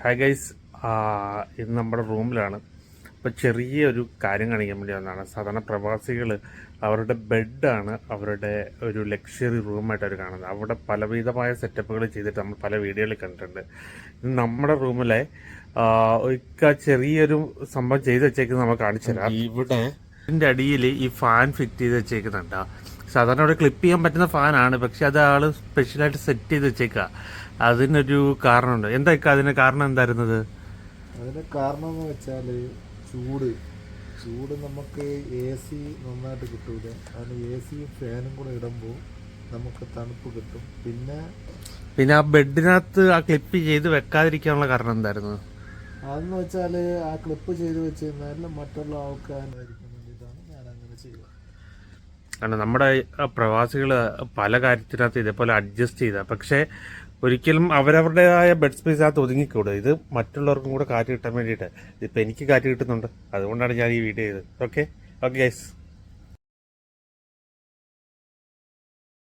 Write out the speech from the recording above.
Hi guys, ഇത് നമ്മുടെ റൂമിലാണ്. അപ്പോൾ ചെറിയൊരു കാര്യം കാണിക്കാൻ വേണ്ടി വന്നതാണ്. സാധാരണ പ്രവാസികൾ അവരുടെ ബെഡാണ് അവരുടെ ഒരു ലക്ഷറി റൂമായിട്ട് അവർ കാണുന്നത്. അവിടെ പലവിധമായ സെറ്റപ്പുകൾ ചെയ്തിട്ട് നമ്മൾ പല വീഡിയോയിൽ കണ്ടിട്ടുണ്ട്. ഇത് നമ്മുടെ റൂമിലെ ഒക്കെ ചെറിയൊരു സംഭവം ചെയ്ത് വെച്ചേക്കുന്നത് നമ്മൾ കാണിച്ചു തരാം. ഇവിടെ ഇതിൻ്റെ അടിയിൽ ഈ ഫാൻ ഫിറ്റ് ചെയ്ത് വെച്ചേക്കുന്നുണ്ട്. സാധാരണ ഇവിടെ ക്ലിപ്പ് ചെയ്യാൻ പറ്റുന്ന ഫാനാണ്, പക്ഷെ അത് ആൾ സ്പെഷ്യലായിട്ട് സെറ്റ് ചെയ്ത് വെച്ചേക്കുക. അതിനൊരു കാരണമുണ്ട്. എന്താ അതിന് കാരണം എന്തായിരുന്നത്? അതിന് കാരണം എന്ന് വെച്ചാൽ ചൂട് നമുക്ക് എ സി നന്നായിട്ട് കിട്ടൂല. അതിന് എ സിയും ഫാനും കൂടെ ഇടുമ്പോൾ നമുക്ക് തണുപ്പ് കിട്ടും. പിന്നെ ആ ബെഡിനകത്ത് ആ ക്ലിപ്പ് ചെയ്ത് വെക്കാതിരിക്കാനുള്ള കാരണം എന്തായിരുന്നു? അതെന്ന് വെച്ചാൽ ആ ക്ലിപ്പ് ചെയ്ത് വെച്ച് കഴിഞ്ഞാൽ മറ്റുള്ള ആൾക്കാരായിരിക്കും വേണ്ടിയിട്ടാണ് ഞാൻ അങ്ങനെ ചെയ്യുക. കാരണം നമ്മുടെ പ്രവാസികൾ പല കാര്യത്തിനകത്ത് ഇതേപോലെ അഡ്ജസ്റ്റ് ചെയ്ത, പക്ഷേ ഒരിക്കലും അവരവരുടേതായ ബെഡ് സ്പേസിനകത്ത് ഒതുങ്ങിക്കൂടുക. ഇത് മറ്റുള്ളവർക്കും കൂടെ കാറ്റ് കിട്ടാൻ വേണ്ടിയിട്ട്. ഇതിപ്പോൾ എനിക്ക് കാറ്റ് കിട്ടുന്നുണ്ട്, അതുകൊണ്ടാണ് ഞാൻ ഈ വീഡിയോ ചെയ്തത്. Okay guys.